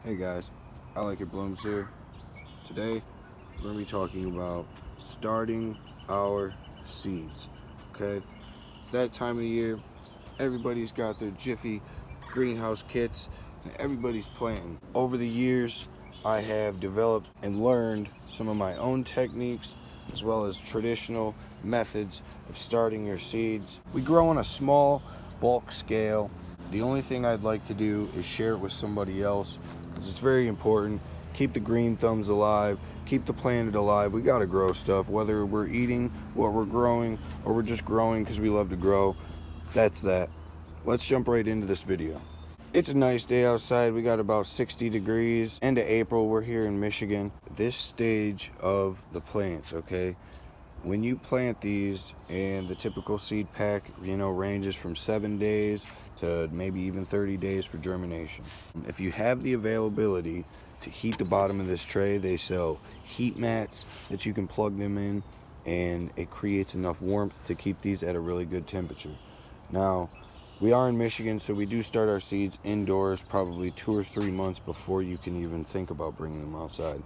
Hey guys, I Like It Blooms here. Today we're going to be talking about starting our seeds. Okay, it's that time of the year. Everybody's got their Jiffy greenhouse kits and everybody's planting. Over the years, I have developed and learned some of my own techniques as well as traditional methods of starting your seeds. We grow on a small bulk scale. The only thing I'd like to do is share it with somebody else because it's very important. Keep the green thumbs alive, keep the planet alive. We gotta grow stuff, whether we're eating what we're growing or we're just growing because we love to grow. That's that. Let's jump right into this video. It's a nice day outside. We got about 60 degrees. End of April, we're here in Michigan. This stage of the plants, okay? When you plant these, and the typical seed pack, ranges from 7 days to maybe even 30 days for germination. If you have the availability to heat the bottom of this tray, they sell heat mats that you can plug them in, and it creates enough warmth to keep these at a really good temperature. Now, we are in Michigan, so we do start our seeds indoors probably 2 or 3 months before you can even think about bringing them outside.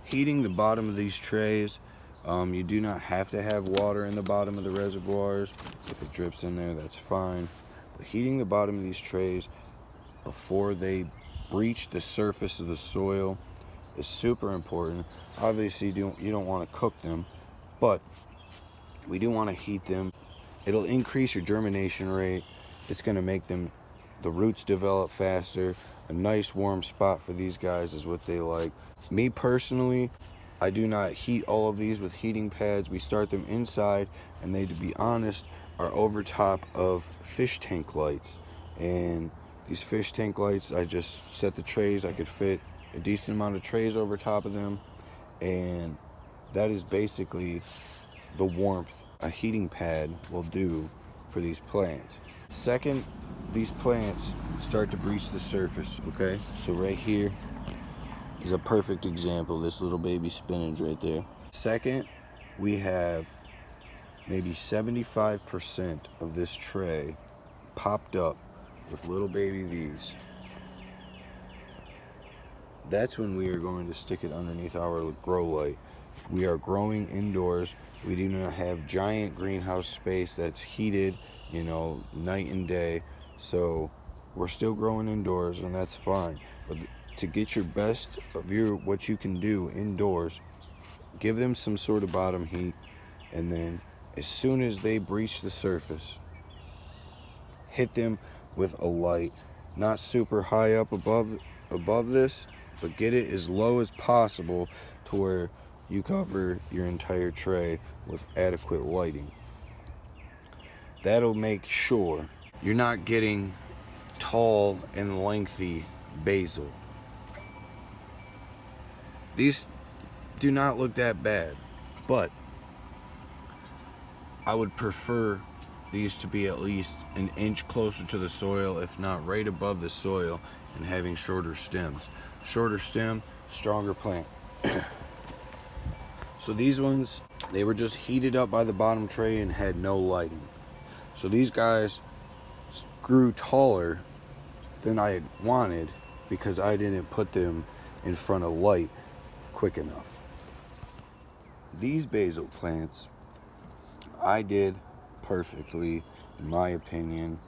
Heating the bottom of these trays, you do not have to have water in the bottom of the reservoirs. If it drips in there, that's fine. But heating the bottom of these trays before they breach the surface of the soil is super important. Obviously, you don't want to cook them, but we do want to heat them. It'll increase your germination rate. It's going to make the roots develop faster. A nice warm spot for these guys is what they like. Me personally, I do not heat all of these with heating pads. We start them inside, and they, to be honest, are over top of fish tank lights. And these fish tank lights, I just set the trays. I could fit a decent amount of trays over top of them, and that is basically the warmth a heating pad will do for these plants. Second, these plants start to breach the surface, okay? So right here is a perfect example, this little baby spinach right there. Second, we have maybe 75% of this tray popped up with little baby these. That's when we are going to stick it underneath our grow light. If we are growing indoors, we do not have giant greenhouse space that's heated, night and day. So we're still growing indoors, and that's fine. But to get your best of what you can do indoors, give them some sort of bottom heat, and then as soon as they breach the surface, hit them with a light, not super high up above this, but get it as low as possible to where you cover your entire tray with adequate lighting. That'll make sure you're not getting tall and lengthy basil. These do not look that bad, but I would prefer these to be at least an inch closer to the soil, if not right above the soil, and having shorter stems. Shorter stem, stronger plant. So these ones, they were just heated up by the bottom tray and had no lighting. So these guys grew taller than I had wanted because I didn't put them in front of light quick enough. These basil plants, I did perfectly, in my opinion.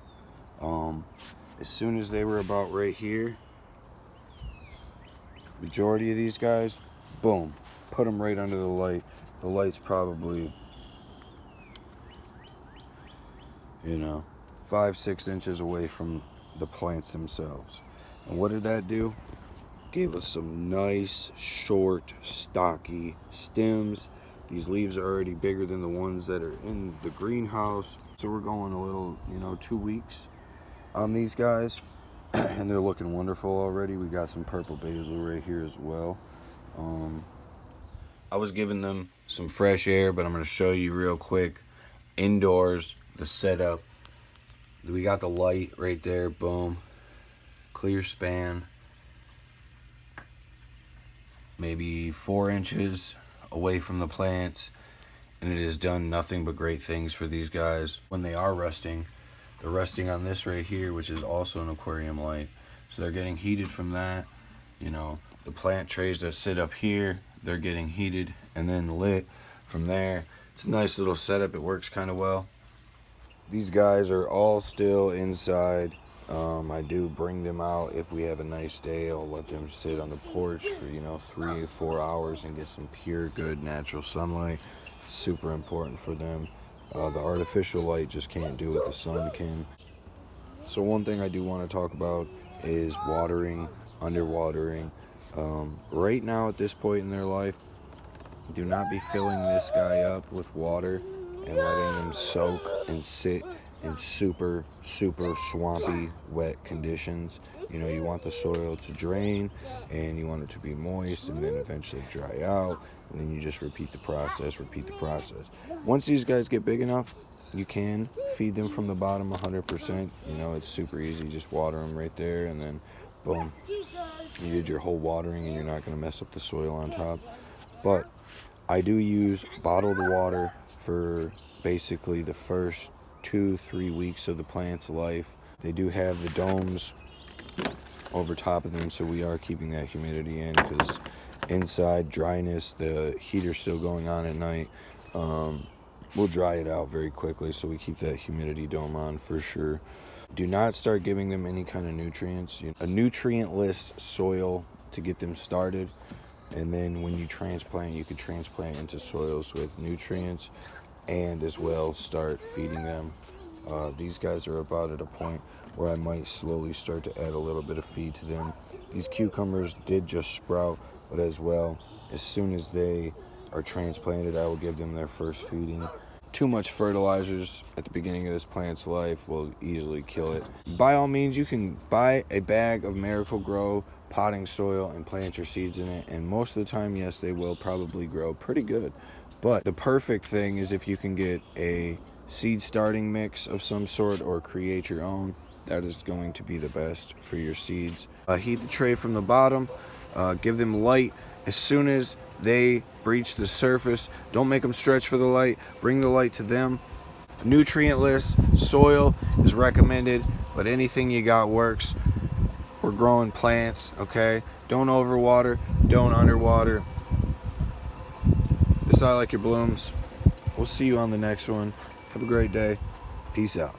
As soon as they were about right here, majority of these guys, boom, put them right under the light. The light's probably 5-6 inches away from the plants themselves. And what did that do? Gave us some nice, short, stocky stems. These leaves are already bigger than the ones that are in the greenhouse. So we're going a little, 2 weeks on these guys, and they're looking wonderful already. We got some purple basil right here as well. I was giving them some fresh air, but I'm going to show you real quick indoors the setup. We got the light right there, boom, clear span, maybe 4 inches away from the plants, and it has done nothing but great things for these guys. When they are resting, they're resting on this right here, which is also an aquarium light, so they're getting heated from that, You know, the plant trays that sit up here, they're getting heated and then lit from there. It's a nice little setup. It works kind of well. These guys are all still inside. I do bring them out if we have a nice day. I'll let them sit on the porch for 3 or 4 hours and get some pure, good, natural sunlight. Super important for them. The artificial light just can't do what the sun can. So one thing I do want to talk about is watering, underwatering. Right now at this point in their life, do not be filling this guy up with water and letting them soak and sit in super swampy, wet conditions. You want the soil to drain and you want it to be moist and then eventually dry out, and then you just repeat the process. Once these guys get big enough, you can feed them from the bottom 100%. It's super easy. Just water them right there and then boom, you did your whole watering and you're not going to mess up the soil on top. But I do use bottled water for basically the first 2-3 weeks of the plant's life. They do have the domes over top of them, so we are keeping that humidity in, because inside dryness, the heater's still going on at night, we'll dry it out very quickly, so we keep that humidity dome on for sure. Do not start giving them any kind of nutrients. A nutrient-less soil to get them started, and then when you transplant, you can transplant into soils with nutrients and as well start feeding them. These guys are about at a point where I might slowly start to add a little bit of feed to them. These cucumbers did just sprout, but as well, as soon as they are transplanted, I will give them their first feeding. Too much fertilizers at the beginning of this plant's life will easily kill it. By all means, you can buy a bag of Miracle-Gro potting soil and plant your seeds in it, and most of the time, yes, they will probably grow pretty good. But the perfect thing is if you can get a seed starting mix of some sort or create your own. That is going to be the best for your seeds. Heat the tray from the bottom. Give them light as soon as they breach the surface. Don't make them stretch for the light. Bring the light to them. Nutrient-less soil is recommended, but anything you got works. We're growing plants, okay? Don't overwater, don't underwater. This is I Like Your Blooms. We'll see you on the next one. Have a great day. Peace out.